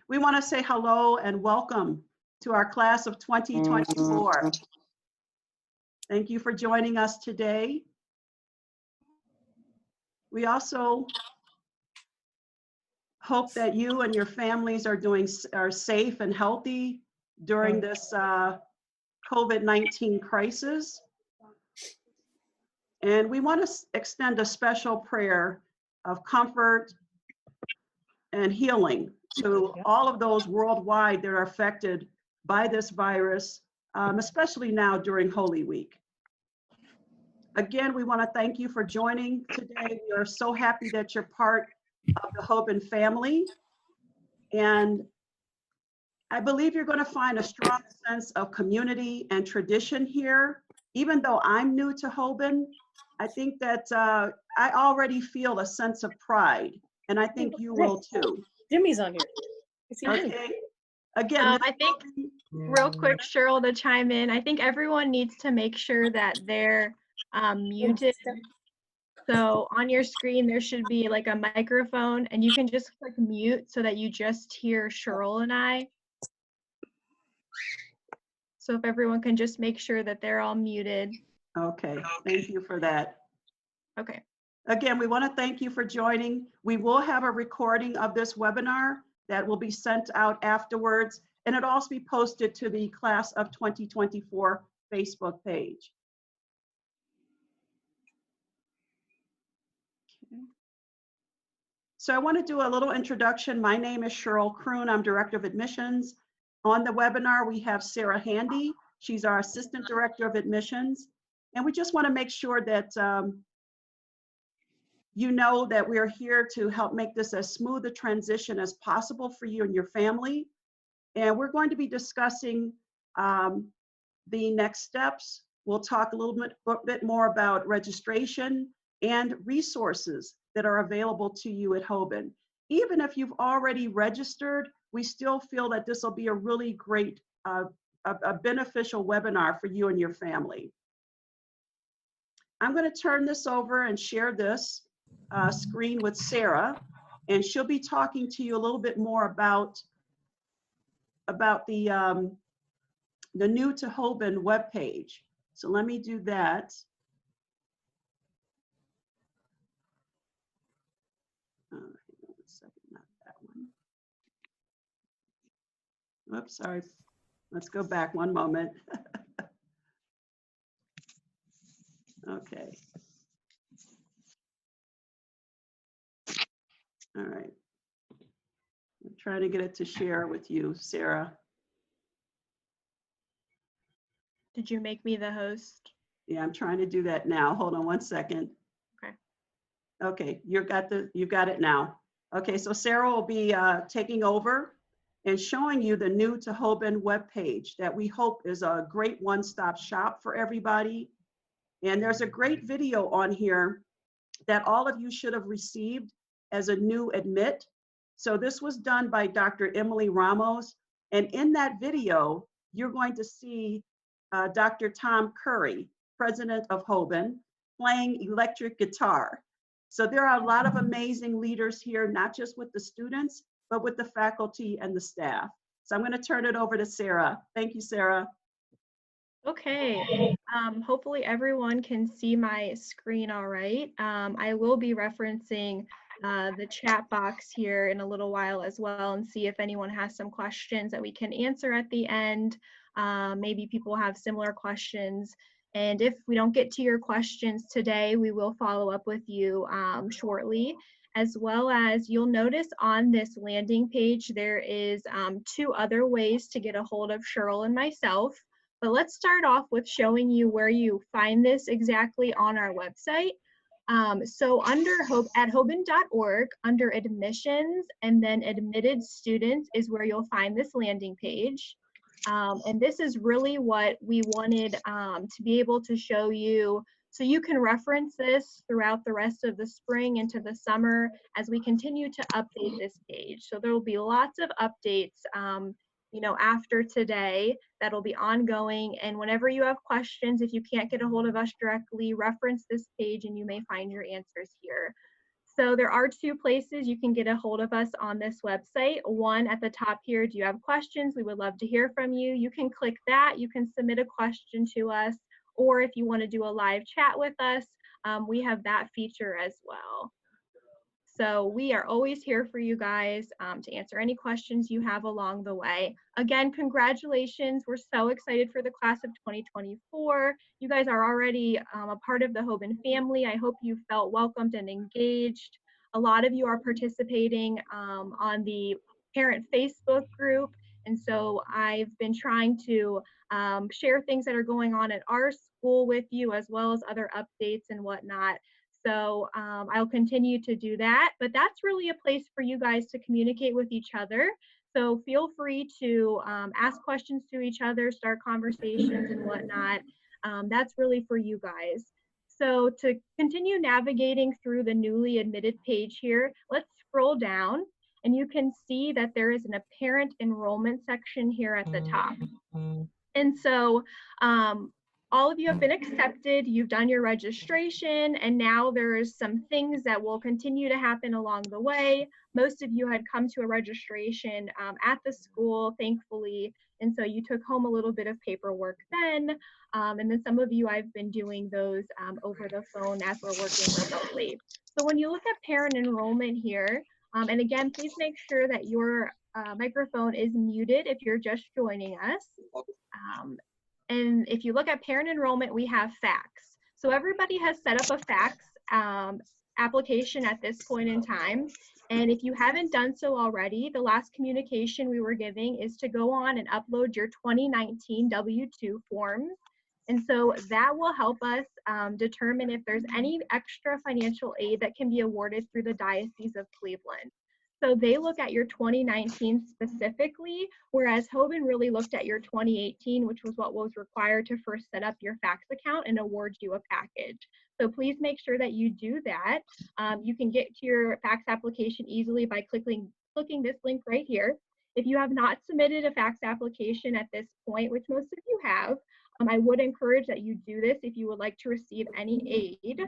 We want to say hello and welcome to our class of 2024. Thank you for joining us today. We also hope that you and your families are safe and healthy during this COVID-19 crisis. And we want to extend a special prayer of comfort and healing to all of those worldwide that are affected by this virus, especially now during Holy Week. Again, we want to thank you for joining today. We are so happy that you're part of the Hoban family. And I believe you're going to find a strong sense of community and tradition here. Even though I'm new to Hoban, I think that I already feel a sense of pride, and I think you will too. Jimmy's on here. Okay. Again, I think real quick, Cheryl, to chime in, I think everyone needs to make sure that they're muted. So on your screen, there should be like a microphone, and you can just click mute so that you just hear Cheryl and I. So if everyone can just make sure that they're all muted. Okay, thank you for that. Okay. Again, we want to thank you for joining. We will have a recording of this webinar that will be sent out afterwards, and it'll also be posted to the Class of 2024 Facebook page. Okay. So I want to do a little introduction. My name is Cheryl Kroon. I'm Director of Admissions. On the webinar, we have Sarah Handy. She's our Assistant Director of Admissions. And we just want to make sure that you know that we're here to help make this as smooth a transition as possible for you and your family. And we're going to be discussing the next steps. We'll talk a little bit more about registration and resources that are available to you at Hoban. Even if you've already registered, we still feel that this will be a really great, a beneficial webinar for you and your family. I'm going to turn this over and share this screen with Sarah, and she'll be talking to you a little bit more about the new to Hoban webpage. So let me do that. Hang on one second, not that one. Oops, sorry. Let's go back one moment. Okay. All right. I'm trying to get it to share with you, Sarah. Did you make me the host? Yeah, I'm trying to do that now. Hold on one second. Okay. Okay, you've got it now. Okay, so Sarah will be taking over and showing you the new to Hoban webpage that we hope is a great one-stop shop for everybody. And there's a great video on here that all of you should have received as a new admit. So this was done by Dr. Emily Ramos. And in that video, you're going to see Dr. Tom Curry, president of Hoban, playing electric guitar. So there are a lot of amazing leaders here, not just with the students, but with the faculty and the staff. So I'm going to turn it over to Sarah. Thank you, Sarah. Okay, hopefully everyone can see my screen all right. I will be referencing the chat box here in a little while as well, and see if anyone has some questions that we can answer at the end. Maybe people have similar questions. And if we don't get to your questions today, we will follow up with you shortly. As well as you'll notice on this landing page, there is 2 other ways to get a hold of Cheryl and myself. But let's start off with showing you where you find this exactly on our website. So at hoban.org, under admissions and then admitted students is where you'll find this landing page. And this is really what we wanted to be able to show you, so you can reference this throughout the rest of the spring into the summer as we continue to update this page. So there will be lots of updates after today that'll be ongoing. And whenever you have questions, if you can't get a hold of us directly, reference this page and you may find your answers here. So there are two places you can get a hold of us on this website. One at the top here, do you have questions? We would love to hear from you. You can click that. You can submit a question to us, or if you want to do a live chat with us, we have that feature as well. So we are always here for you guys to answer any questions you have along the way. Again, congratulations. We're so excited for the class of 2024. You guys are already a part of the Hoban family. I hope you felt welcomed and engaged. A lot of you are participating on the parent Facebook group. And so I've been trying to share things that are going on at our school with you, as well as other updates and whatnot. So I'll continue to do that, but that's really a place for you guys to communicate with each other. So feel free to ask questions to each other, start conversations and whatnot. That's really for you guys. So to continue navigating through the newly admitted page here, let's scroll down and you can see that there is an apparent enrollment section here at the top. And so all of you have been accepted, you've done your registration, and now there's some things that will continue to happen along the way. Most of you had come to a registration at the school, thankfully, and so you took home a little bit of paperwork then, and then some of you, I've been doing those over the phone as we're working remotely. So when you look at parent enrollment here, and again, please make sure that your microphone is muted if you're just joining us. And if you look at parent enrollment, we have FACS. So everybody has set up a FACS application at this point in time. And if you haven't done so already, the last communication we were giving is to go on and upload your 2019 W-2 forms. And so that will help us determine if there's any extra financial aid that can be awarded through the Diocese of Cleveland. So they look at your 2019 specifically, whereas Hoban really looked at your 2018, which was what was required to first set up your FACS account and award you a package. So please make sure that you do that. You can get to your FACS application easily by clicking this link right here. If you have not submitted a FACS application at this point, which most of you have, I would encourage that you do this if you would like to receive any aid.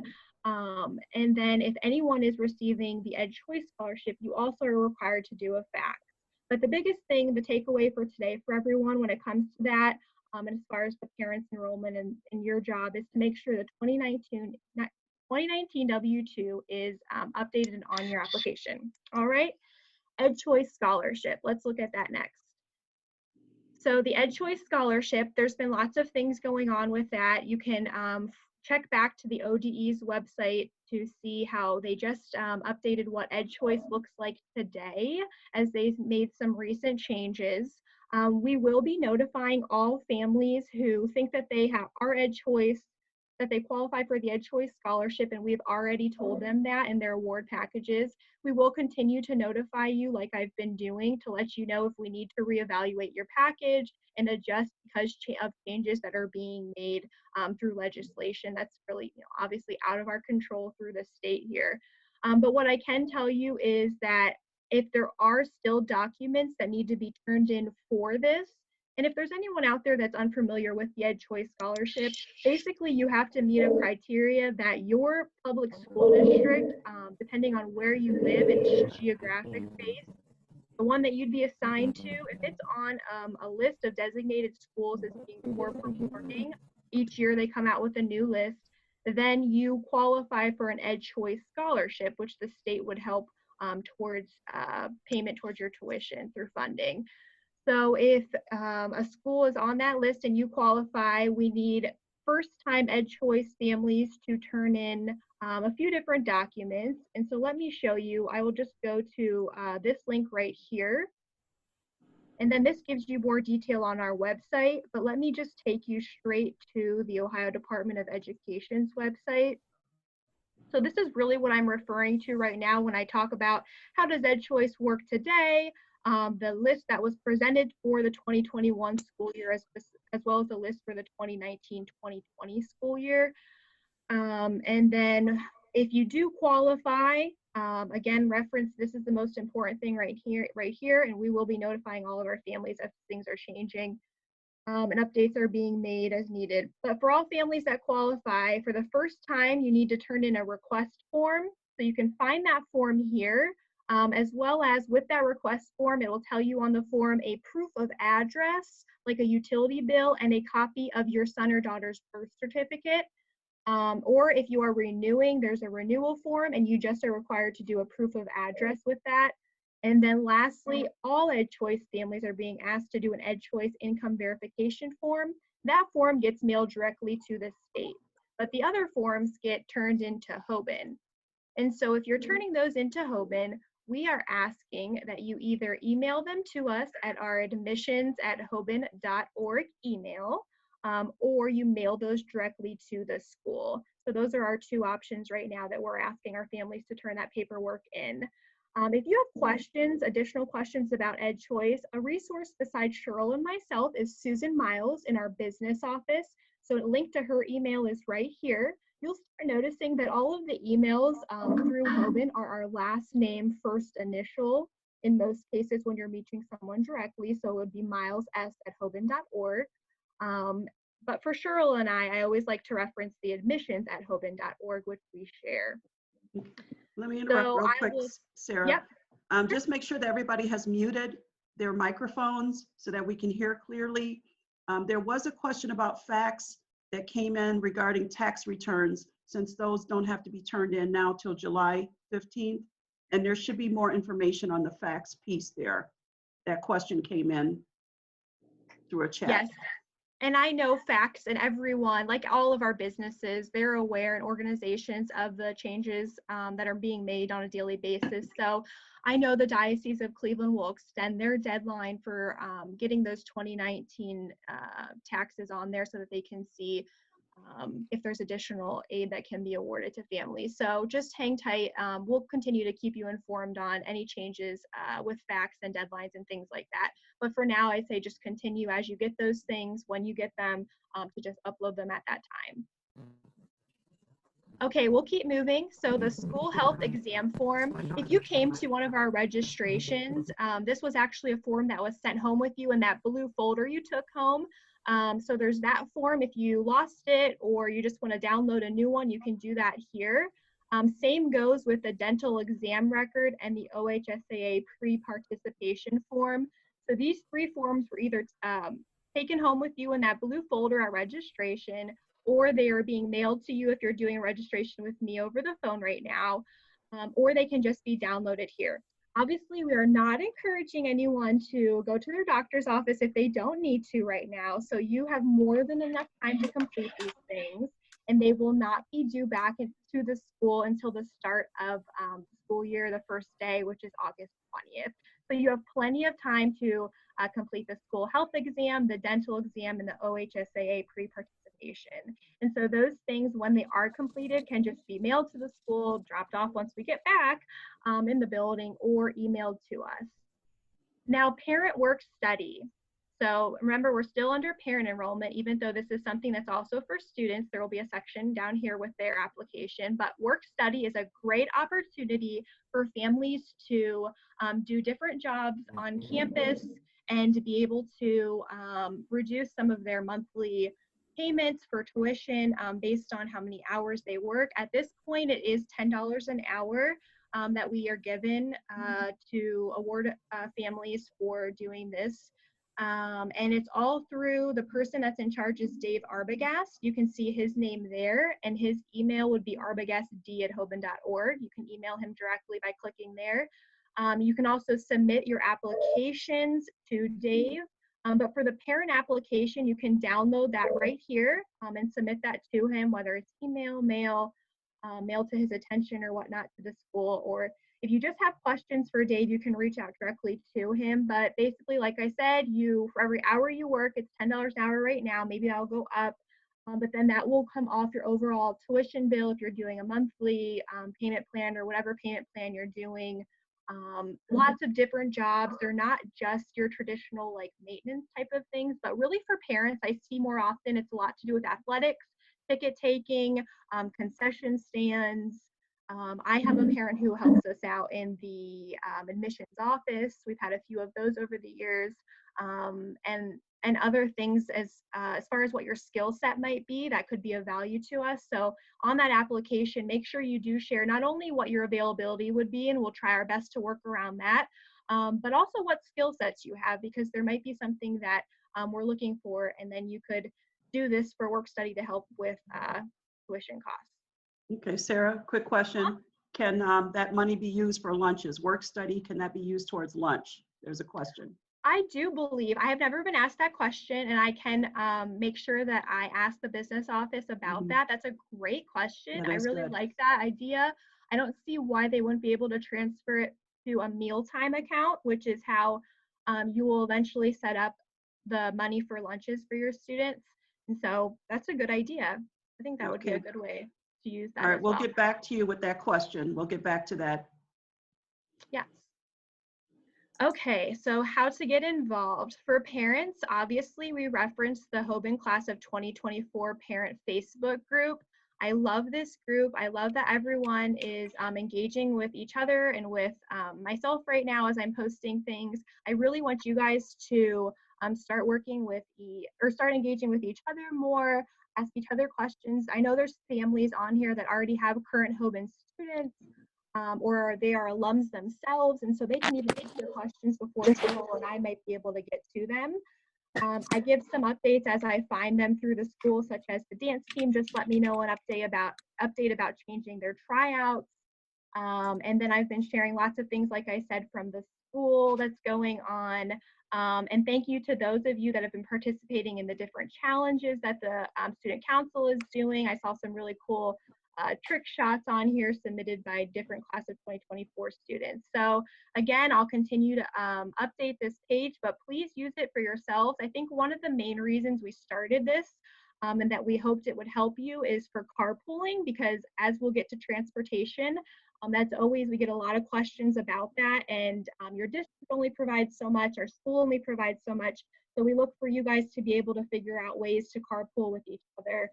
And then if anyone is receiving the Ed Choice Scholarship, you also are required to do a FACS. But the biggest thing, the takeaway for today for everyone when it comes to that, and as far as the parents' enrollment and your job, is to make sure the 2019 W-2 is updated on your application. All right, Ed Choice Scholarship. Let's look at that next. So the Ed Choice Scholarship, there's been lots of things going on with that. You can check back to the ODE's website to see how they just updated what Ed Choice looks like today, as they've made some recent changes. We will be notifying all families who think that they are Ed Choice, that they qualify for the Ed Choice Scholarship, and we've already told them that in their award packages. We will continue to notify you like I've been doing to let you know if we need to reevaluate your package and adjust because of changes that are being made through legislation. That's really, obviously out of our control through the state here. But what I can tell you is that if there are still documents that need to be turned in for this, and if there's anyone out there that's unfamiliar with the Ed Choice Scholarship, basically you have to meet a criteria that your public school district, depending on where you live in geographic space, the one that you'd be assigned to, if it's on a list of designated schools as being poor performing, each year they come out with a new list, then you qualify for an Ed Choice Scholarship, which the state would help towards payment towards your tuition through funding. So if a school is on that list and you qualify, we need first-time Ed Choice families to turn in a few different documents. And so let me show you. I will just go to this link right here. And then this gives you more detail on our website, but let me just take you straight to the Ohio Department of Education's website. So this is really what I'm referring to right now when I talk about how does Ed Choice work today. The list that was presented for the 2021 school year as well as the list for the 2019-2020 school year. And then if you do qualify, again, reference, this is the most important thing right here, and we will be notifying all of our families as things are changing and updates are being made as needed. But for all families that qualify, for the first time, you need to turn in a request form. So you can find that form here, as well as with that request form, it will tell you on the form a proof of address, like a utility bill, and a copy of your son or daughter's birth certificate. Or if you are renewing, there's a renewal form and you just are required to do a proof of address with that. And then lastly, all EdChoice families are being asked to do an EdChoice income verification form. That form gets mailed directly to the state, but the other forms get turned into Hoban. And so if you're turning those into Hoban, we are asking that you either email them to us at our admissions@hoban.org email, or you mail those directly to the school. So those are our two options right now that we're asking our families to turn that paperwork in. If you have questions, additional questions about EdChoice, a resource besides Cheryl and myself is Susan Miles in our business office. So a link to her email is right here. You'll start noticing that all of the emails through Hoban are our last name, first initial, in most cases when you're meeting someone directly. So it would be miles@hoban.org. But for Cheryl and I always like to reference the admissions@hoban.org, which we share. Let me interrupt So real I quick, will, Sarah. yep, Just make sure that everybody has muted their microphones so that we can hear clearly. There was a question about fax that came in regarding tax returns, since those don't have to be turned in now till July 15th. And there should be more information on the fax piece there. That question came in through a chat. yes. And I know facts and everyone, like all of our businesses, they're aware and organizations of the changes that are being made on a daily basis. So I know the Diocese of Cleveland will extend their deadline for getting those 2019 taxes on there so that they can see if there's additional aid that can be awarded to families. So just hang tight. We'll continue to keep you informed on any changes with facts and deadlines and things like that. But for now, I'd say just continue as you get those things, when you get them, to just upload them at that time. Okay, we'll keep moving. So the school health exam form, if you came to one of our registrations, this was actually a form that was sent home with you in that blue folder you took home. So there's that form. If you lost it or you just want to download a new one, you can do that here. Same goes with the dental exam record and the OHSAA pre-participation form. So these three forms were either taken home with you in that blue folder at registration, or they are being mailed to you if you're doing a registration with me over the phone right now, or they can just be downloaded here. Obviously, we are not encouraging anyone to go to their doctor's office if they don't need to right now. So you have more than enough time to complete these things, and they will not be due back to the school until the start of the school year, the first day, which is August 20th. So you have plenty of time to complete the school health exam, the dental exam, and the OHSAA pre-participation. And so those things, when they are completed, can just be mailed to the school, dropped off once we get back in the building, or emailed to us. Now, parent work study. So remember, we're still under parent enrollment, even though this is something that's also for students. There will be a section down here with their application, but work study is a great opportunity for families to do different jobs on campus and to be able to reduce some of their monthly payments for tuition based on how many hours they work. At this point, it is $10 an hour that we are given to award families for doing this. And it's all through the person that's in charge is Dave Arbogast. You can see his name there, and his email would be arbogastd@hoban.org. You can email him directly by clicking there. You can also submit your applications to Dave. But for the parent application, you can download that right here and submit that to him, whether it's email, mail to his attention or whatnot to the school. Or if you just have questions for Dave, you can reach out directly to him. But basically, like I said, for every hour you work, it's $10 an hour right now. Maybe that'll go up, but then that will come off your overall tuition bill if you're doing a monthly payment plan or whatever payment plan you're doing. Lots of different jobs. They're not just your traditional like maintenance type of things, but really for parents, I see more often it's a lot to do with athletics, ticket taking, concession stands, I have a parent who helps us out in the admissions office. We've had a few of those over the years, and other things as far as what your skill set might be that could be of value to us. So on that application, make sure you do share not only what your availability would be, and we'll try our best to work around that, but also what skill sets you have, because there might be something that we're looking for, and then you could do this for work study to help with tuition costs. Okay, Sarah, quick question. Can that money be used for lunches? Work study, can that be used towards lunch? There's a question. I do believe, I have never been asked that question, and I can make sure that I ask the business office about that. That's a great question. That I is really good. like that idea. I don't see why they wouldn't be able to transfer it to a mealtime account, which is how you will eventually set up the money for lunches for your students. And so that's a good idea. I think that would be a Okay. good way to use that All as right, we'll well. get back to you with that question. We'll get back to that. Yes. Okay, so how to get involved. For parents, obviously we reference the Hoban Class of 2024 Parent Facebook group. I love this group. I love that everyone is engaging with each other and with myself right now as I'm posting things. I really want you guys to start working with start engaging with each other more, ask each other questions. I know there's families on here that already have current Hoban students, or they are alums themselves, and so they can even ask their questions before school, and I might be able to get to them. I give some updates as I find them through the school, such as the dance team just let me know an update about changing their tryouts. And then I've been sharing lots of things, like I said, from the school that's going on. And thank you to those of you that have been participating in the different challenges that the student council is doing. I saw some really cool trick shots on here submitted by different class of 2024 students. So again, I'll continue to update this page, but please use it for yourselves. I think one of the main reasons we started this and that we hoped it would help you is for carpooling, because as we'll get to transportation, that's always, we get a lot of questions about that, and your district only provides so much, our school only provides so much, so we look for you guys to be able to figure out ways to carpool with each other.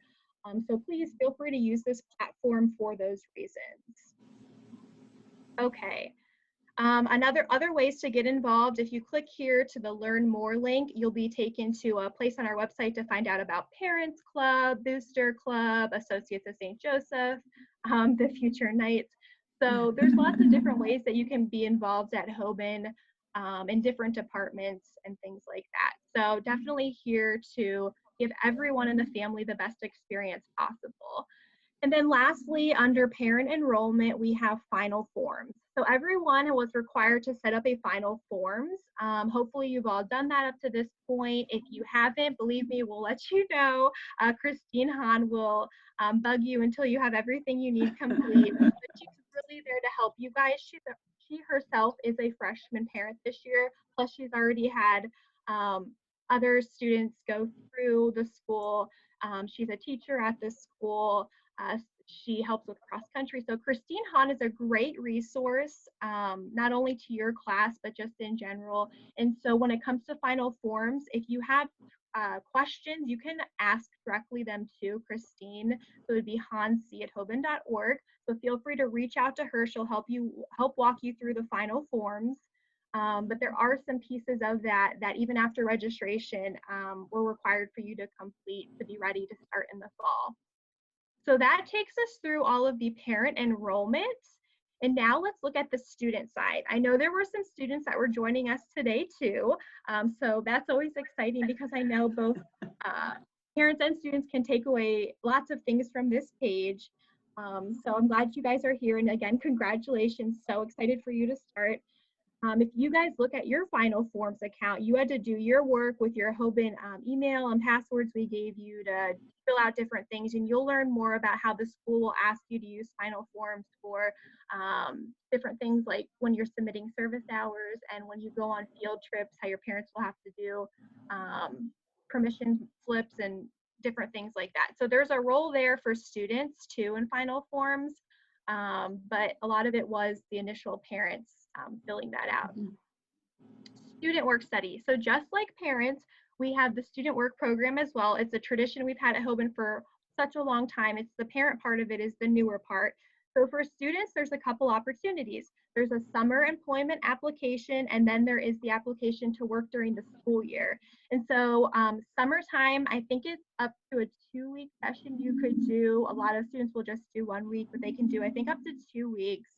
So please feel free to use this platform for those reasons. Okay. Other ways to get involved, if you click here to the Learn More link, you'll be taken to a place on our website to find out about Parents Club, Booster Club, Associates of St. Joseph, the Future Knights. So there's lots of different ways that you can be involved at Hoban in different departments and things like that. So definitely here to give everyone in the family the best experience possible. And then lastly, under parent enrollment, we have final forms. So everyone was required to set up a final forms. Hopefully you've all done that up to this point. If you haven't, believe me, we'll let you know. Christine Hahn will bug you until you have everything you need complete. But she's really there to help you guys. She herself is a freshman parent this year, plus she's already had other students go through the school. She's a teacher at this school. She helps with cross country. So Christine Hahn is a great resource, not only to your class, but just in general. And so when it comes to final forms, if you have questions, you can ask directly them to Christine. So it would be hanc@hoban.org. So feel free to reach out to her. She'll help walk you through the final forms. But there are some pieces of that even after registration were required for you to complete to be ready to start in the fall. So that takes us through all of the parent enrollment. And now let's look at the student side. I know there were some students that were joining us today too. So that's always exciting, because I know both parents and students can take away lots of things from this page. So I'm glad you guys are here. And again, congratulations. So excited for you to start. If you guys look at your final forms account, you had to do your work with your Hoban email and passwords we gave you to fill out different things, and you'll learn more about how the school will ask you to use final forms for different things, like when you're submitting service hours and when you go on field trips, how your parents will have to do permission slips and different things like that. So there's a role there for students too in final forms, but a lot of it was the initial parents filling that out. Student work study. So just like parents, we have the student work program as well. It's a tradition we've had at Hoban for such a long time. It's the parent part of it is the newer part. So for students, there's a couple opportunities. There's a summer employment application, and then there is the application to work during the school year. And so summertime, I think it's up to a 2-week session you could do. A lot of students will just do 1 week, but they can do, I think, up to 2 weeks.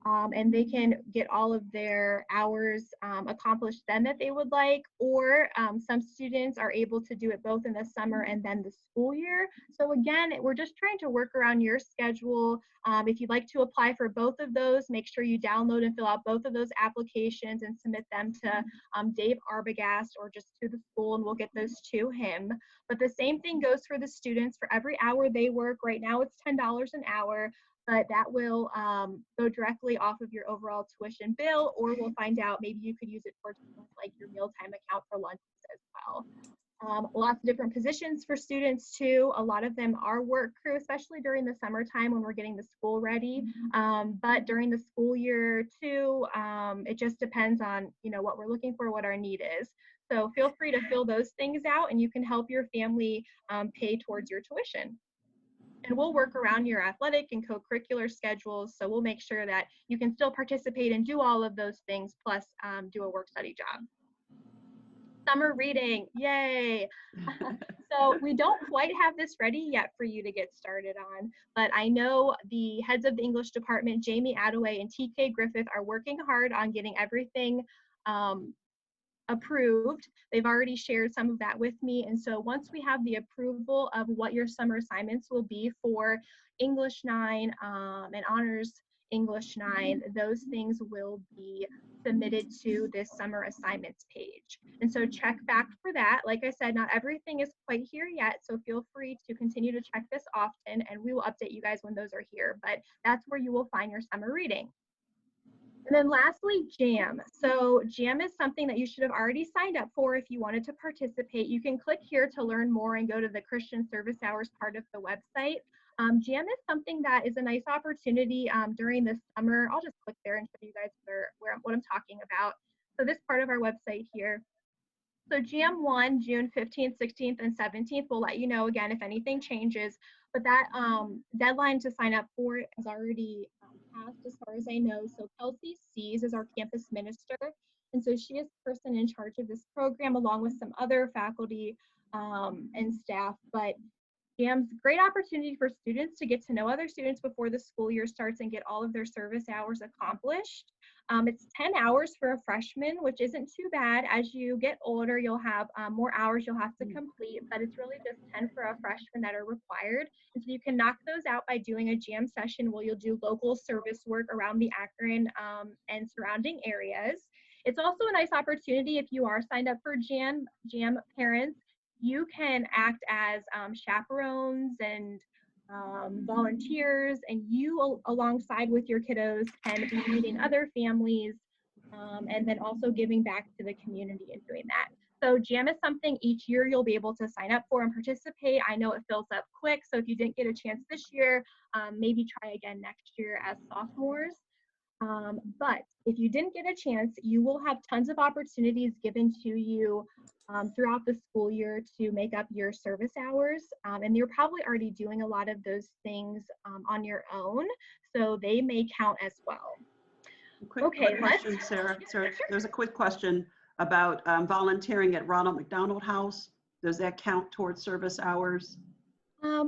And they can get all of their hours accomplished then that they would like, or some students are able to do it both in the summer and then the school year. So again, we're just trying to work around your schedule. If you'd like to apply for both of those, make sure you download and fill out both of those applications and submit them to Dave Arbogast or just to the school, and we'll get those to him. But the same thing goes for the students. For every hour they work, right now it's $10 an hour, but that will go directly off of your overall tuition bill, or we'll find out maybe you could use it towards like your mealtime account for lunches as well. Lots of different positions for students too. A lot of them are work crew, especially during the summertime when we're getting the school ready. But during the school year too, it just depends on, you know, what we're looking for, what our need is. So feel free to fill those things out, and you can help your family pay towards your tuition. And we'll work around your athletic and co-curricular schedules, so we'll make sure that you can still participate and do all of those things, plus do a work-study job. Summer reading, yay! So we don't quite have this ready yet for you to get started on, but I know the heads of the English department, Jamie Attaway and TK Griffith, are working hard on getting everything approved. They've already shared some of that with me. And so once we have the approval of what your summer assignments will be for English 9 and Honors English 9, those things will be submitted to this summer assignments page. And so check back for that. Like I said, not everything is quite here yet, so feel free to continue to check this often, and we will update you guys when those are here. But that's where you will find your summer reading. And then lastly, JAM. So JAM is something that you should have already signed up for if you wanted to participate. You can click here to learn more and go to the Christian Service Hours part of the website. JAM is something that is a nice opportunity during the summer. I'll just click there and show you guys what I'm talking about. So this part of our website here. So JAM 1, June 15th, 16th, and 17th will let you know again if anything changes. But that deadline to sign up for it has already passed as far as I know. So Kelsey Sees is our campus minister. And so she is the person in charge of this program along with some other faculty and staff. But JAM's a great opportunity for students to get to know other students before the school year starts and get all of their service hours accomplished. It's 10 hours for a freshman, which isn't too bad. As you get older, you'll have more hours you'll have to complete, but it's really just 10 for a freshman that are required. And so you can knock those out by doing a JAM session where you'll do local service work around the Akron and surrounding areas. It's also a nice opportunity if you are signed up for JAM parents. You can act as chaperones and volunteers, and you alongside with your kiddos can be meeting other families and then also giving back to the community and doing that. So JAM is something each year you'll be able to sign up for and participate. I know it fills up quick, so if you didn't get a chance this year, maybe try again next year as sophomores. But if you didn't get a chance, you will have tons of opportunities given to you throughout the school year to make up your service hours. And you're probably already doing a lot of those things on your own, so they may count as well. Quick question, Sarah. Sarah, there's a quick question about volunteering at Ronald McDonald House. Does that count towards service hours?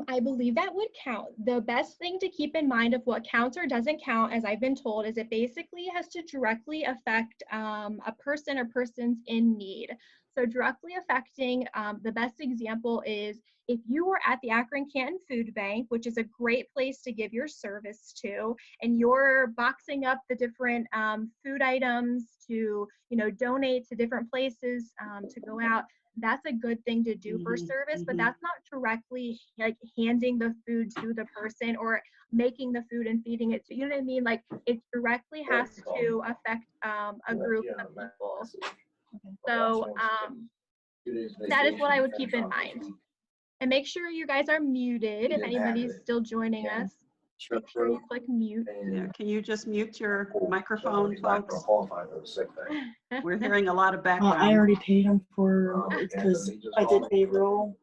I believe that would count. The best thing to keep in mind of what counts or doesn't count, as I've been told, is it basically has to directly affect a person or persons in need. So directly affecting, the best example is if you were at the Akron Canton Food Bank, which is a great place to give your service to, and you're boxing up the different food items to, donate to different places to go out. That's a good thing to do for service, but that's not directly like handing the food to the person or making the food and feeding it to, you know what I mean? Like it directly has to affect a group of people. So that is what I would keep in mind. And make sure you guys are muted if anybody's still joining us. Make sure you click mute. Yeah, can you just mute your microphone, folks? We're hearing a lot of background. I already paid him for, because I did payroll.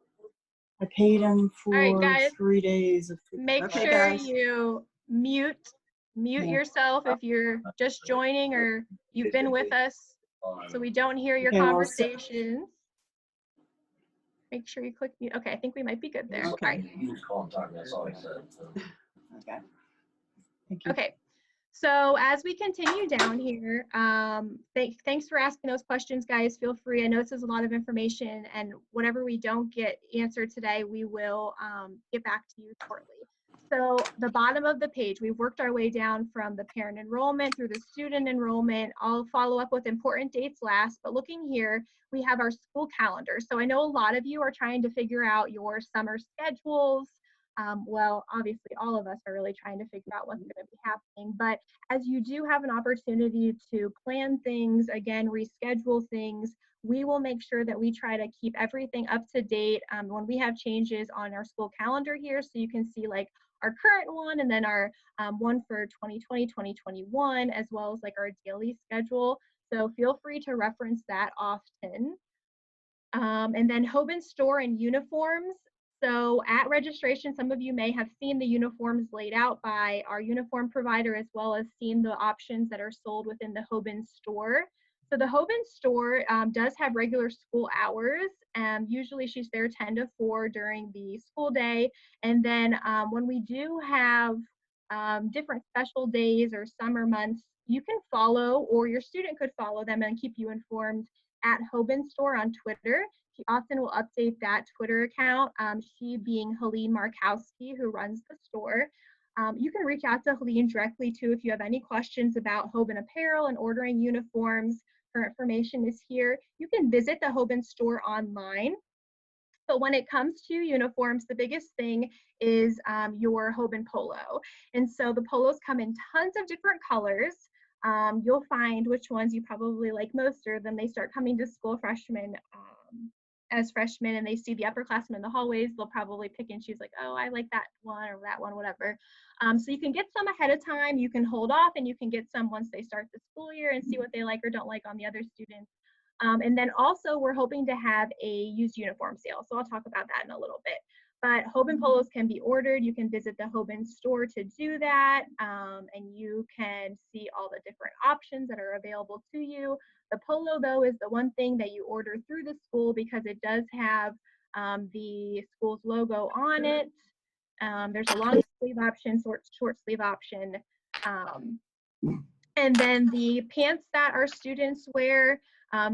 I paid him for 3 days of food. Make sure you mute Yeah. yourself if you're just joining or you've been with us so we don't hear your Okay, well, conversations. Make sure you click mute. Okay, I think we might be good there. Okay. All right. He was calling, talking, that's all he said. Okay. Thank you. Okay, so as we continue down here, thanks for asking those questions, guys. Feel free. I know this is a lot of information, and whatever we don't get answered today, we will get back to you shortly. So the bottom of the page, we've worked our way down from the parent enrollment through the student enrollment. I'll follow up with important dates last, but looking here, we have our school calendar. So I know a lot of you are trying to figure out your summer schedules. Well, obviously all of us are really trying to figure out what's going to be happening, but as you do have an opportunity to plan things, again, reschedule things, we will make sure that we try to keep everything up to date when we have changes on our school calendar here. So you can see like our current one and then our one for 2020, 2021, as well as like our daily schedule. So feel free to reference that often. And then Hoban store and uniforms. So at registration, some of you may have seen the uniforms laid out by our uniform provider, as well as seen the options that are sold within the Hoban store. So the Hoban store does have regular school hours. Usually she's there 10 to 4 during the school day. And then when we do have different special days or summer months, you can follow, or your student could follow them and keep you informed at Hoban store on Twitter. She often will update that Twitter account, she being Helene Markowski, who runs the store. You can reach out to Helene directly too if you have any questions about Hoban apparel and ordering uniforms. Her information is here. You can visit the Hoban store online. But when it comes to uniforms, the biggest thing is your Hoban polo. And so the polos come in tons of different colors. You'll find which ones you probably like most, or then they start coming to school as freshmen and they see the upperclassmen in the hallways, they'll probably pick and choose like, oh, I like that one or that one, whatever. So you can get some ahead of time, you can hold off, and you can get some once they start the school year and see what they like or don't like on the other students. And then also we're hoping to have a used uniform sale. So I'll talk about that in a little bit. But Hoban polos can be ordered. You can visit the Hoban store to do that. And you can see all the different options that are available to you. The polo though is the one thing that you order through the school because it does have the school's logo on it. There's a long sleeve option, short sleeve option. And then the pants that our students wear,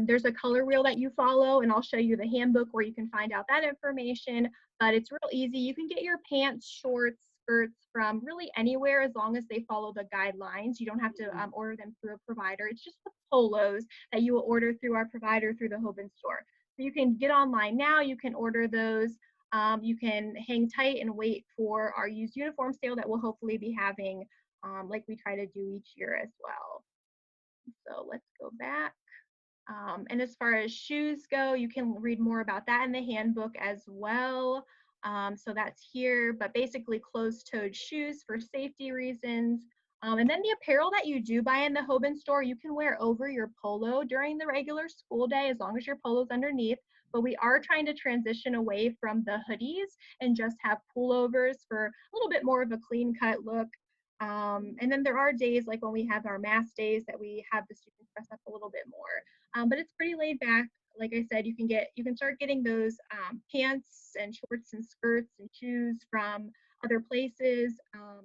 there's a color wheel that you follow, and I'll show you the handbook where you can find out that information, but it's real easy. You can get your pants, shorts, skirts from really anywhere as long as they follow the guidelines. You don't have to order them through a provider. It's just the polos that you will order through our provider through the Hoban store. So you can get online now, you can order those. You can hang tight and wait for our used uniform sale that we'll hopefully be having like we try to do each year as well. So let's go back. And as far as shoes go, you can read more about that in the handbook as well. So that's here, but basically closed-toed shoes for safety reasons. And then the apparel that you do buy in the Hoban store, you can wear over your polo during the regular school day as long as your polo's underneath. But we are trying to transition away from the hoodies and just have pullovers for a little bit more of a clean-cut look. And then there are days like when we have our mass days that we have the students dress up a little bit more. But it's pretty laid back. Like I said, you can start getting those pants and shorts and skirts and shoes from other places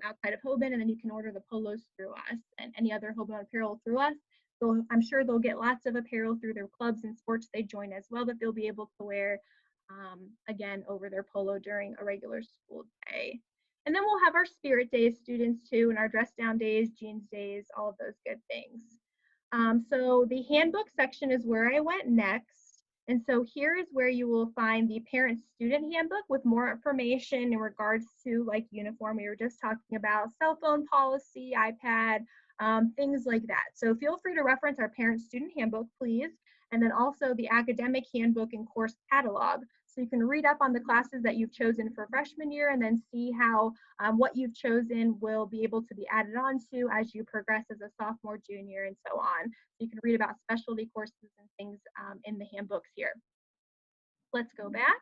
outside of Hoban, and then you can order the polos through us and any other Hoban apparel through us. So I'm sure they'll get lots of apparel through their clubs and sports they join as well that they'll be able to wear again over their polo during a regular school day. And then we'll have our spirit days students too, and our dress down days, jeans days, all of those good things. So the handbook section is where I went next. And so here is where you will find the parent student handbook with more information in regards to like uniform we were just talking about, cell phone policy, iPad, things like that. So feel free to reference our parent student handbook, please. And then also the academic handbook and course catalog. So you can read up on the classes that you've chosen for freshman year and then see how what you've chosen will be able to be added on to as you progress as a sophomore, junior, and so on. So you can read about specialty courses and things in the handbooks here. Let's go back.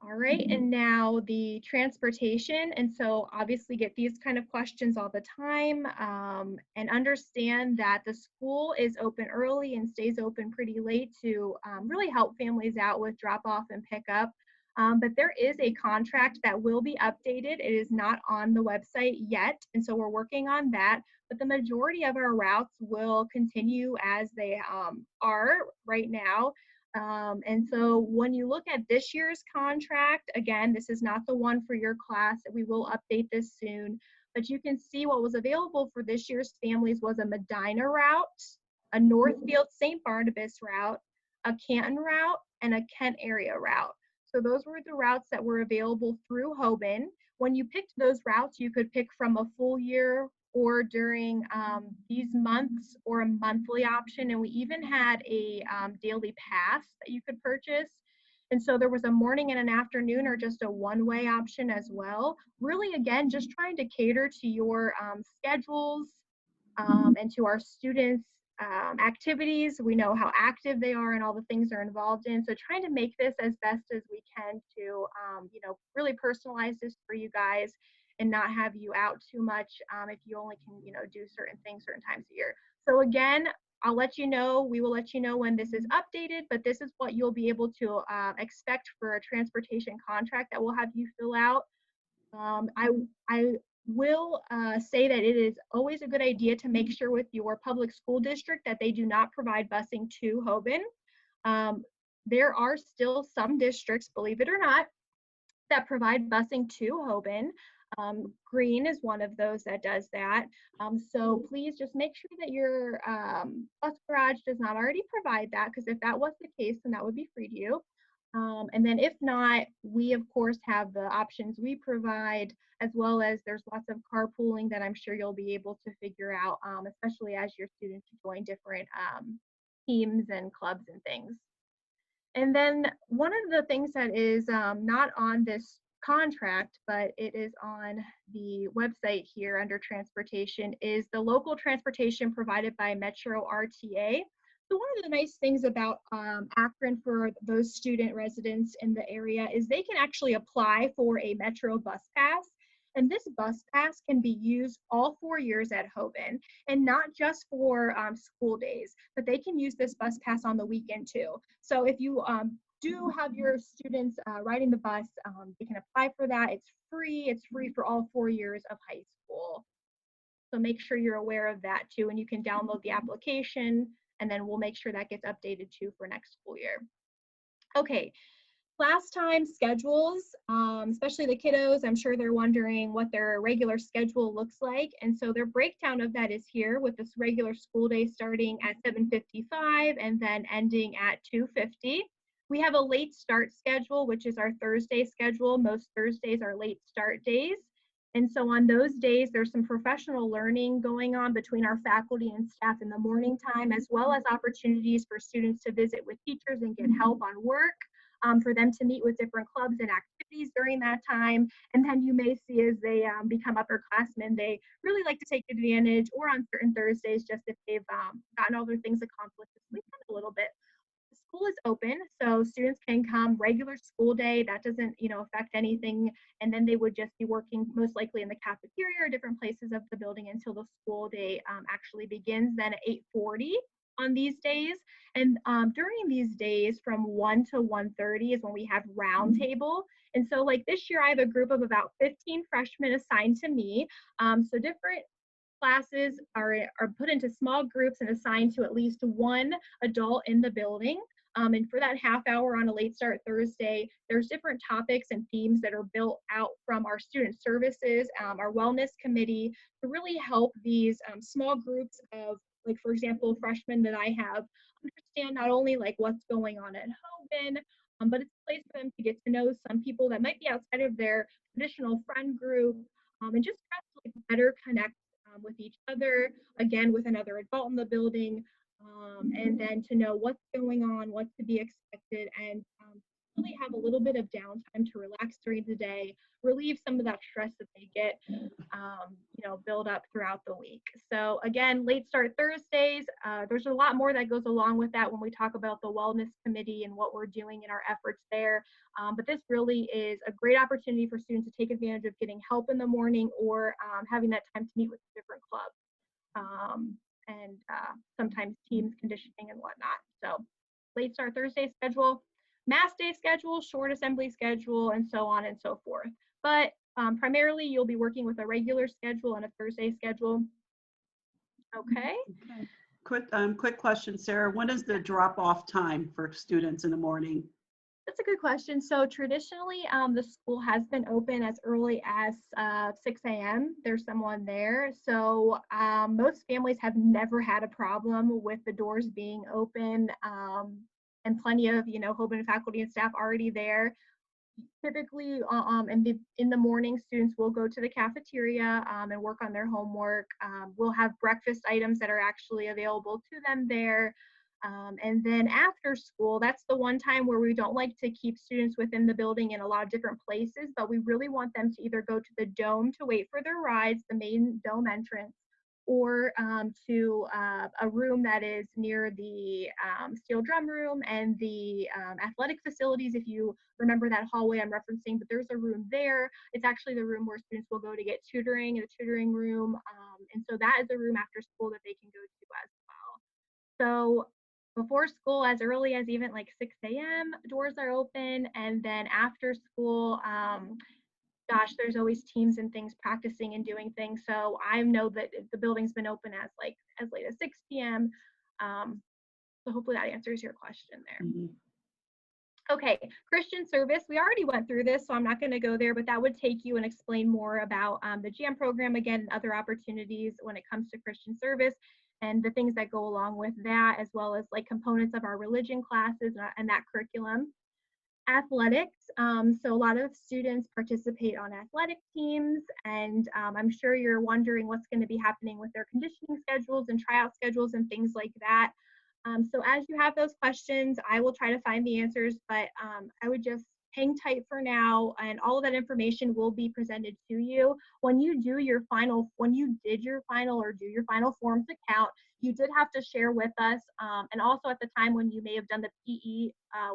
All right, and now the transportation. And so obviously get these kind of questions all the time, and understand that the school is open early and stays open pretty late to really help families out with drop off and pickup. But there is a contract that will be updated. It is not on the website yet, and so we're working on that. But the majority of our routes will continue as they are right now. And so when you look at this year's contract, again, this is not the one for your class. We will update this soon, but you can see what was available for this year's families was a Medina route, a Northfield St. Barnabas route, a Canton route, and a Kent area route. So those were the routes that were available through Hoban. When you picked those routes, you could pick from a full year or during these months or a monthly option. And we even had a daily pass that you could purchase. And so there was a morning and an afternoon or just a one-way option as well. Really, again, just trying to cater to your schedules and to our students' activities. We know how active they are and all the things they're involved in. So trying to make this as best as we can to, really personalize this for you guys and not have you out too much if you only can, do certain things certain times a year. So again, I'll let you know, we will let you know when this is updated, but this is what you'll be able to expect for a transportation contract that we'll have you fill out. I will say that it is always a good idea to make sure with your public school district that they do not provide busing to Hoban. There are still some districts, believe it or not, that provide busing to Hoban. Green is one of those that does that. So please just make sure that your bus garage does not already provide that, because if that was the case, then that would be free to you. And then if not, we of course have the options we provide, as well as there's lots of carpooling that I'm sure you'll be able to figure out, especially as your students join different teams and clubs and things. And then one of the things that is not on this contract, but it is on the website here under transportation, is the local transportation provided by Metro RTA. So one of the nice things about Akron for those student residents in the area is they can actually apply for a Metro bus pass. And this bus pass can be used all 4 years at Hoban, and not just for school days, but they can use this bus pass on the weekend too. So if you do have your students riding the bus, they can apply for that. It's free. It's free for all 4 years of high school. So make sure you're aware of that too, and you can download the application, and then we'll make sure that gets updated too for next school year. Okay. Class time schedules, especially the kiddos, I'm sure they're wondering what their regular schedule looks like. And so their breakdown of that is here, with this regular school day starting at 7:55 and then ending at 2:50. We have a late start schedule, which is our Thursday schedule. Most Thursdays are late start days. And so on those days, there's some professional learning going on between our faculty and staff in the morning time, as well as opportunities for students to visit with teachers and get help on work. For them to meet with different clubs and activities during that time. And then you may see as they become upperclassmen, they really like to take advantage, or on certain Thursdays, just if they've gotten all their things accomplished, to sleep in a little bit. The school is open, so students can come regular school day. That doesn't, affect anything. And then they would just be working most likely in the cafeteria or different places of the building until the school day actually begins, then at 8:40. On these days. And during these days from 1 to 1:30 is when we have roundtable. And so like this year, I have a group of about 15 freshmen assigned to me. So different classes are put into small groups and assigned to at least one adult in the building. And for that half hour on a late start Thursday, there's different topics and themes that are built out from our student services, our wellness committee, to really help these small groups of, like, for example, freshmen that I have, understand not only like what's going on at Hoban, but it's a place for them to get to know some people that might be outside of their traditional friend group, and just try to like better connect with each other, again, with another adult in the building, and then to know what's going on, what to be expected, and really have a little bit of downtime to relax during the day, relieve some of that stress that they get, build up throughout the week. So again, late start Thursdays, there's a lot more that goes along with that when we talk about the wellness committee and what we're doing in our efforts there. But this really is a great opportunity for students to take advantage of getting help in the morning or having that time to meet with different clubs. And sometimes teams conditioning and whatnot. So late start Thursday schedule, mass day schedule, short assembly schedule, and so on and so forth. But primarily you'll be working with a regular schedule and a Thursday schedule. Okay. Quick question, Sarah. When is the drop-off time for students in the morning? That's a good question. So traditionally, the school has been open as early as 6 a.m. There's someone there. So most families have never had a problem with the doors being open and plenty of, Hoban faculty and staff already there. Typically, in the morning, students will go to the cafeteria and work on their homework. We'll have breakfast items that are actually available to them there. And then after school, that's the one time where we don't like to keep students within the building in a lot of different places, but we really want them to either go to the dome to wait for their rides, the main dome entrance, or to a room that is near the steel drum room and the athletic facilities. If you remember that hallway I'm referencing, but there's a room there. It's actually the room where students will go to get tutoring in the tutoring room. And so that is a room after school that they can go to as well. So before school, as early as even like 6 a.m., doors are open. And then after school, gosh, there's always teams and things practicing and doing things. So I know that the building's been open as late as 6 p.m. So hopefully that answers your question there. Mm-hmm. Okay, Christian service, we already went through this, so I'm not going to go there, but that would take you and explain more about the GM program, again, and other opportunities when it comes to Christian service and the things that go along with that, as well as like components of our religion classes and that curriculum. Athletics, so a lot of students participate on athletic teams, and I'm sure you're wondering what's going to be happening with their conditioning schedules and tryout schedules and things like that. So as you have those questions, I will try to find the answers, but I would just hang tight for now, and all of that information will be presented to you. When you did your final or do your final forms account, you did have to share with us, and also at the time when you may have done the PE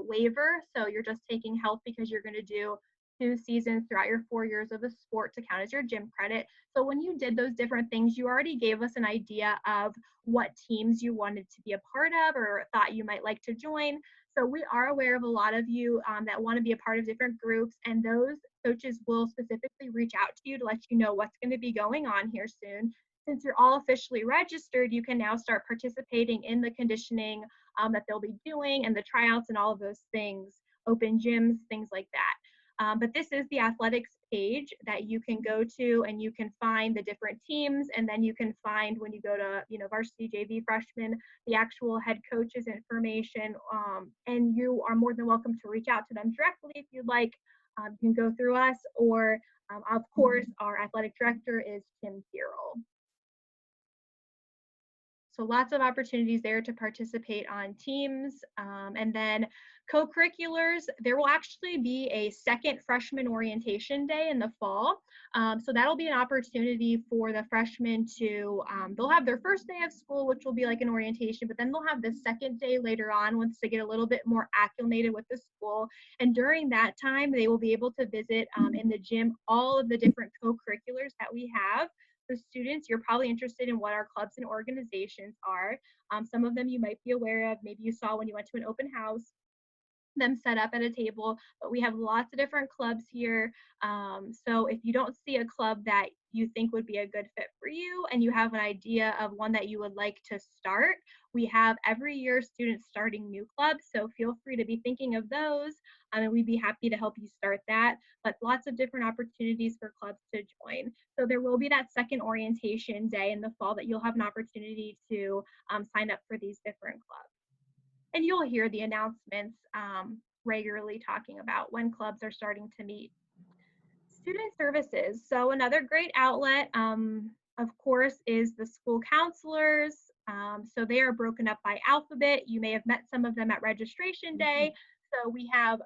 waiver, so you're just taking health because you're going to do 2 seasons throughout your 4 years of the sport to count as your gym credit. So when you did those different things, you already gave us an idea of what teams you wanted to be a part of or thought you might like to join. So we are aware of a lot of you that want to be a part of different groups, and those coaches will specifically reach out to you to let you know what's going to be going on here soon. Since you're all officially registered, you can now start participating in the conditioning that they'll be doing and the tryouts and all of those things, open gyms, things like that. But this is the athletics page that you can go to, and you can find the different teams, and then you can find, when you go to varsity JV freshman, the actual head coach's information, and you are more than welcome to reach out to them directly if you'd like. You can go through us, or of course our athletic director is Tim Kirill. So lots of opportunities there to participate on teams. And then co-curriculars, there will actually be a second freshman orientation day in the fall. So that'll be an opportunity for the freshmen to, they'll have their first day of school, which will be like an orientation, but then they'll have the second day later on once they get a little bit more acclimated with the school. And during that time, they will be able to visit in the gym all of the different co-curriculars that we have. For students, you're probably interested in what our clubs and organizations are. Some of them you might be aware of. Maybe you saw when you went to an open house them set up at a table, but we have lots of different clubs here. So if you don't see a club that you think would be a good fit for you and you have an idea of one that you would like to start, we have every year students starting new clubs, so feel free to be thinking of those, and we'd be happy to help you start that. But lots of different opportunities for clubs to join. So there will be that second orientation day in the fall that you'll have an opportunity to sign up for these different clubs. And you'll hear the announcements regularly talking about when clubs are starting to meet. Student services. So another great outlet, of course, is the school counselors. So they are broken up by alphabet. You may have met some of them at registration day. So we have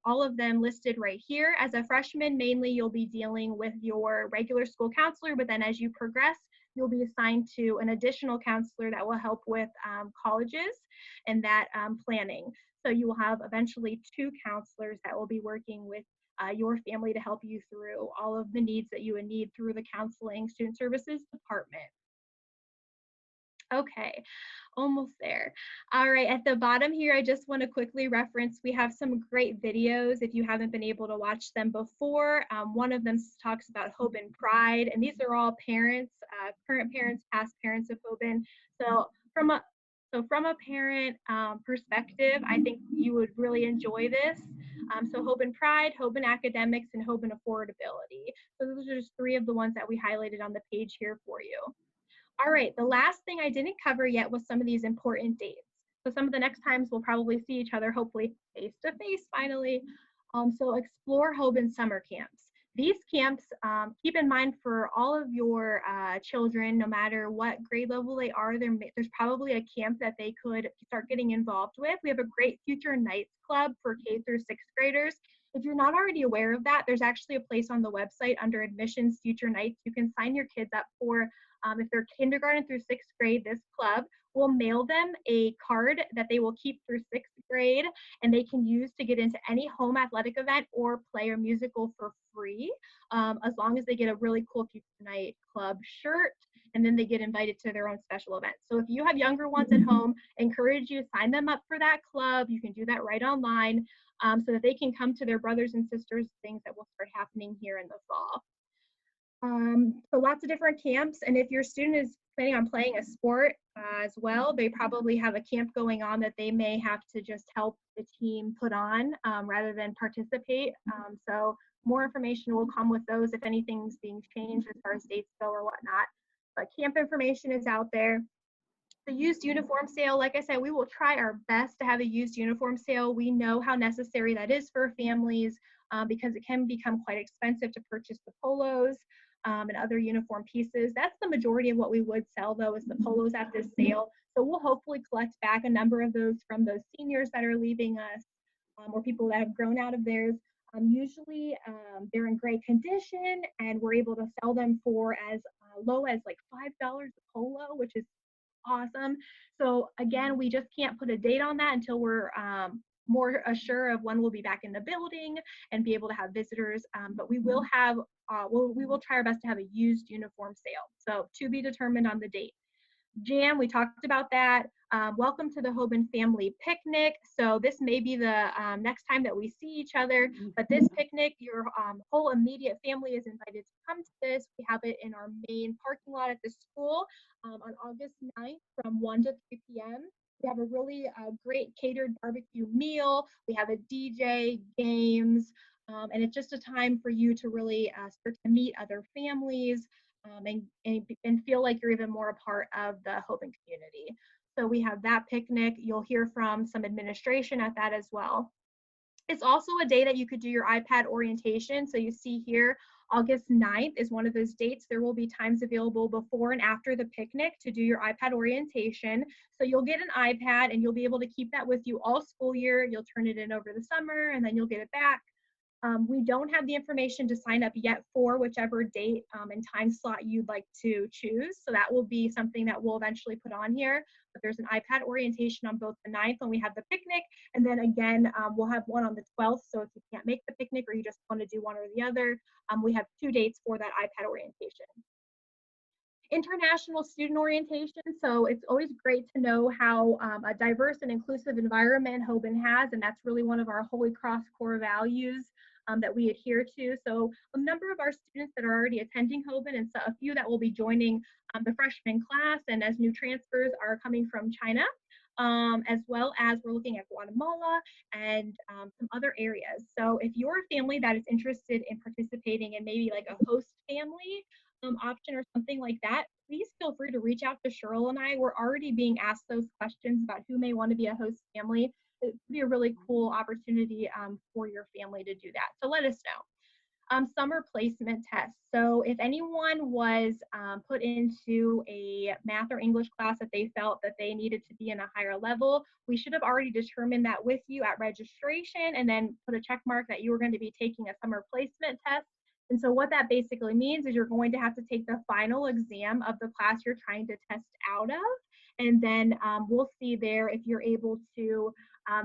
all of them listed right here. As a freshman, mainly you'll be dealing with your regular school counselor, but then as you progress, you'll be assigned to an additional counselor that will help with colleges and that planning. So you will have eventually 2 counselors that will be working with your family to help you through all of the needs that you would need through the counseling student services department. Okay, almost there. All right, at the bottom here, I just want to quickly reference, we have some great videos if you haven't been able to watch them before. One of them talks about Hoban Pride, and these are all parents, current parents, past parents of Hoban. So from a parent perspective, I think you would really enjoy this. So Hoban Pride, Hoban Academics, and Hoban Affordability. So those are just 3 of the ones that we highlighted on the page here for you. All right, the last thing I didn't cover yet was some of these important dates. So some of the next times we'll probably see each other, hopefully face to face finally. So explore Hoban summer camps. These camps, keep in mind for all of your children, no matter what grade level they are, there's probably a camp that they could start getting involved with. We have a great Future Nights Club for K through 6th graders. If you're not already aware of that, there's actually a place on the website under admissions Future Nights. You can sign your kids up for, if they're kindergarten through 6th grade, this club will mail them a card that they will keep through 6th grade, and they can use to get into any home athletic event or play a musical for free, as long as they get a really cool Future Night Club shirt, and then they get invited to their own special event. So if you have younger ones at home, I encourage you to sign them up for that club. You can do that right online, so that they can come to their brothers and sisters, things that will start happening here in the fall. So lots of different camps, and if your student is planning on playing a sport as well, they probably have a camp going on that they may have to just help the team put on rather than participate. So more information will come with those if anything's being changed as far as dates go or whatnot. But camp information is out there. The used uniform sale, like I said, we will try our best to have a used uniform sale. We know how necessary that is for families because it can become quite expensive to purchase the polos and other uniform pieces. That's the majority of what we would sell, though, is the polos at this sale. So we'll hopefully collect back a number of those from those seniors that are leaving us or people that have grown out of theirs. Usually they're in great condition, and we're able to sell them for as low as like $5 a polo, which is awesome. So again, we just can't put a date on that until we're more assured of when we'll be back in the building and be able to have visitors. But we will have, we will try our best to have a used uniform sale. So to be determined on the date. Jam, we talked about that. Welcome to the Hoban Family Picnic. So this may be the next time that we see each other, but this picnic, your whole immediate family is invited to come to this. We have it in our main parking lot at the school on August 9th from 1 to 3 p.m. We have a really great catered barbecue meal. We have a DJ, games, and it's just a time for you to really start to meet other families and feel like you're even more a part of the Hoban community. So we have that picnic. You'll hear from some administration at that as well. It's also a day that you could do your iPad orientation. So you see here, August 9th is one of those dates. There will be times available before and after the picnic to do your iPad orientation. So you'll get an iPad and you'll be able to keep that with you all school year. You'll turn it in over the summer and then you'll get it back. We don't have the information to sign up yet for whichever date and time slot you'd like to choose. So that will be something that we'll eventually put on here. But there's an iPad orientation on both the 9th when we have the picnic. And then again, we'll have one on the 12th. So if you can't make the picnic or you just want to do one or the other, we have 2 dates for that iPad orientation. International student orientation. So it's always great to know how a diverse and inclusive environment Hoban has. And that's really one of our Holy Cross core values that we adhere to. So a number of our students that are already attending Hoban and so a few that will be joining the freshman class and as new transfers are coming from China, as well as we're looking at Guatemala and some other areas. So if you're a family that is interested in participating in maybe like a host family option or something like that, please feel free to reach out to Cheryl and I. We're already being asked those questions about who may want to be a host family. It would be a really cool opportunity for your family to do that. So let us know. Summer placement tests. So if anyone was put into a math or English class that they felt that they needed to be in a higher level, we should have already determined that with you at registration and then put a check mark that you were going to be taking a summer placement test. And so what that basically means is you're going to have to take the final exam of the class you're trying to test out of. And then we'll see there if you're able to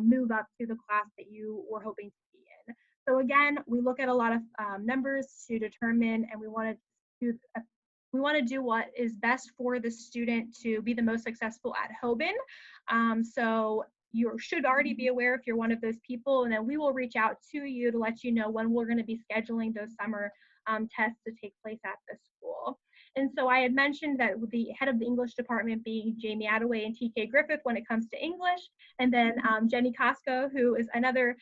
move up to the class that you were hoping to be in. So again, we look at a lot of numbers to determine, and we want to do what is best for the student to be the most successful at Hoban. So you should already be aware if you're one of those people, and then we will reach out to you to let you know when we're going to be scheduling those summer tests to take place at the school. And so I had mentioned that with the head of the English department being Jamie Attaway and TK Griffith when it comes to English, and then Jenny Costco, who is another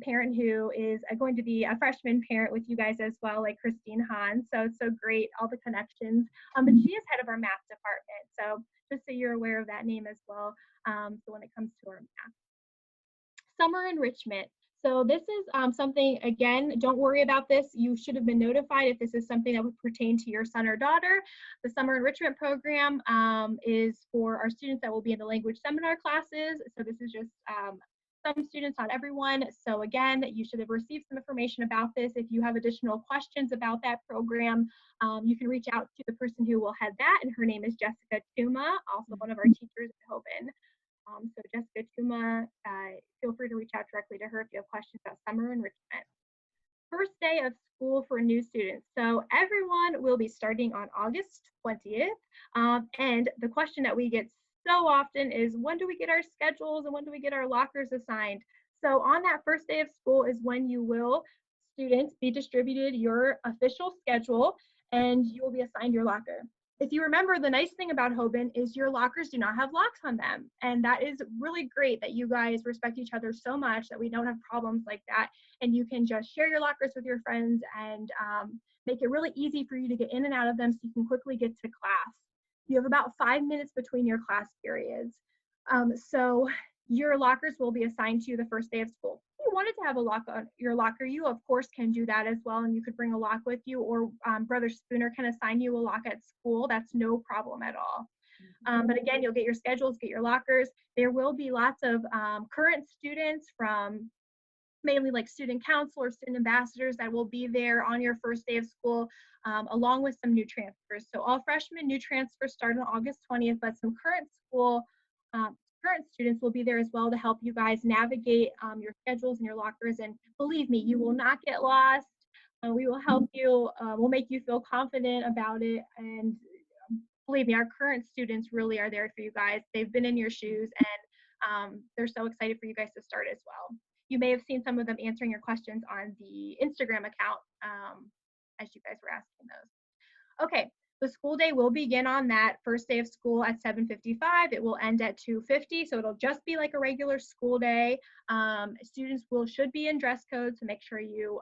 parent who is going to be a freshman parent with you guys as well, like Christine Hahn. So it's so great, all the connections. But she is head of our math department. So just so you're aware of that name as well. So when it comes to our math. Summer enrichment. So this is something, again, don't worry about this. You should have been notified if this is something that would pertain to your son or daughter. The summer enrichment program is for our students that will be in the language seminar classes. So this is just some students, not everyone. So again, you should have received some information about this. If you have additional questions about that program, you can reach out to the person who will head that, and her name is Jessica Tuma, also one of our teachers at Hoban. So Jessica Tuma, feel free to reach out directly to her if you have questions about summer enrichment. First day of school for new students. So everyone will be starting on August 20th. And the question that we get so often is, when do we get our schedules and when do we get our lockers assigned? So on that first day of school is when you will, students, be distributed your official schedule and you will be assigned your locker. If you remember, the nice thing about Hoban is your lockers do not have locks on them. And that is really great that you guys respect each other so much that we don't have problems like that. And you can just share your lockers with your friends and make it really easy for you to get in and out of them so you can quickly get to class. You have about 5 minutes between your class periods. So your lockers will be assigned to you the first day of school. If you wanted to have a lock on your locker, you of course can do that as well, and you could bring a lock with you, or Brother Spooner can assign you a lock at school. That's no problem at all. But again, you'll get your schedules, get your lockers. There will be lots of current students from mainly like student council or student ambassadors that will be there on your first day of school, along with some new transfers. So all freshmen new transfers start on August 20th, but some current students will be there as well to help you guys navigate your schedules and your lockers. And believe me, you will not get lost. We will help you. We'll make you feel confident about it. And believe me, our current students really are there for you guys. They've been in your shoes, and they're so excited for you guys to start as well. You may have seen some of them answering your questions on the Instagram account as you guys were asking those. Okay. The school day will begin on that first day of school at 7:55. It will end at 2:50, so it'll just be like a regular school day. Students should be in dress code, so make sure you,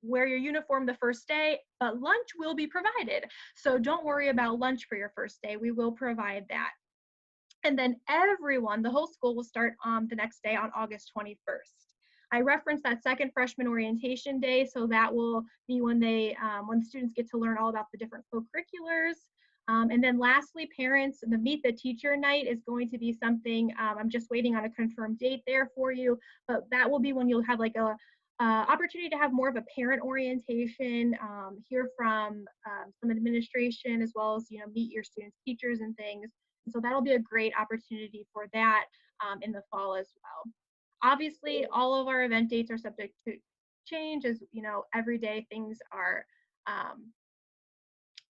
wear your uniform the first day, but lunch will be provided. So don't worry about lunch for your first day. We will provide that. And then everyone, the whole school will start the next day on August 21st. I referenced that second freshman orientation day, so that will be when when students get to learn all about the different co-curriculars. And then lastly, parents, the Meet the Teacher night is going to be something, I'm just waiting on a confirmed date there for you, but that will be when you'll have like a opportunity to have more of a parent orientation, hear from some administration, as well as, meet your students' teachers and things. And so that'll be a great opportunity for that in the fall as well. Obviously, all of our event dates are subject to change, as every day things are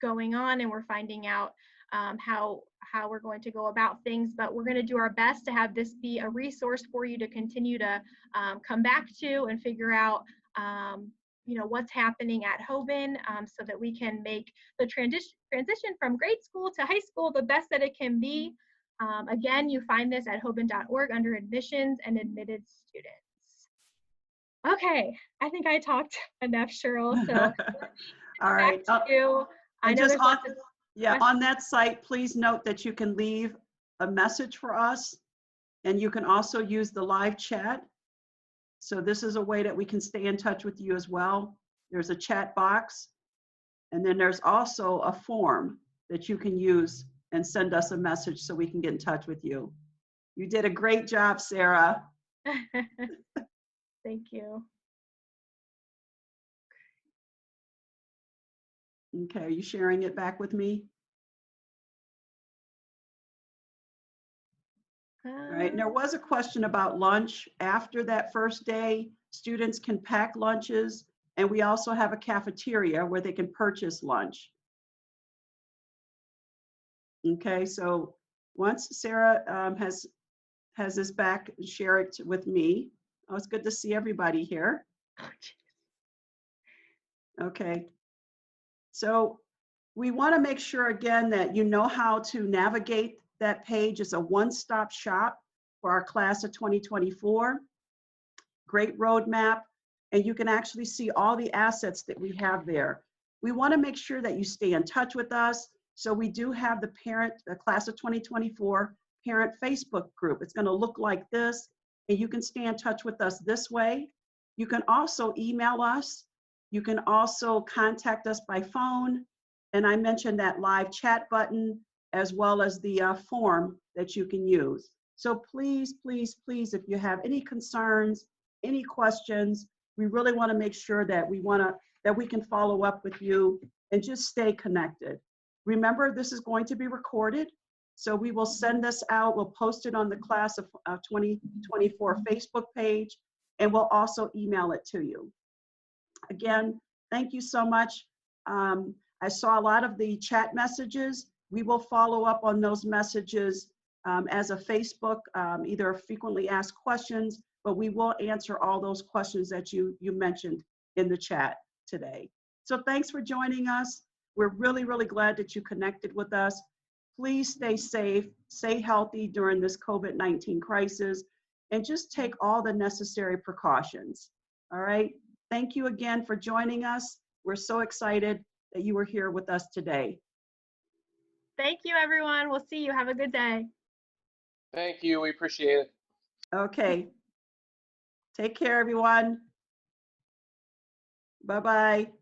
going on and we're finding out how we're going to go about things, but we're going to do our best to have this be a resource for you to continue to come back to and figure out what's happening at Hoban, so that we can make the transition from grade school to high school the best that it can be. Again, you find this at hoban.org under admissions and admitted students. Okay, I think I talked enough, Cheryl. So all right. I know there's lots of on that site, please note that you can leave a message for us, and you can also use the live chat. So this is a way that we can stay in touch with you as well. There's a chat box, and then there's also a form that you can use and send us a message so we can get in touch with you. You did a great job, Sarah. Thank you. Okay, are you sharing it back with me? All right, and there was a question about lunch. After that first day, students can pack lunches, and we also have a cafeteria where they can purchase lunch. Okay, so once Sarah has this back, share it with me. Oh, it's good to see everybody here. Okay, so we want to make sure again that you know how to navigate that page. It's a one-stop shop for our class of 2024. Great roadmap, and you can actually see all the assets that we have there. We want to make sure that you stay in touch with us. So we do have the class of 2024 parent Facebook group. It's going to look like this, and you can stay in touch with us this way. You can also email us. You can also contact us by phone. And I mentioned that live chat button, as well as the form that you can use. So please, please, please, if you have any concerns, any questions, we really want to make sure that we can follow up with you and just stay connected. Remember, this is going to be recorded, so we will send this out. We'll post it on the class of 2024 Facebook page, and we'll also email it to you. Again, thank you so much. I saw a lot of the chat messages. We will follow up on those messages as a Facebook, either frequently asked questions, but we will answer all those questions that you mentioned in the chat today. So thanks for joining us. We're really, really glad that you connected with us. Please stay safe, stay healthy during this COVID-19 crisis, and just take all the necessary precautions. All right. Thank you again for joining us. We're so excited that you were here with us today. Thank you, everyone. We'll see you. Have a good day. Thank you. We appreciate it. Okay. Take care, everyone. Bye-bye.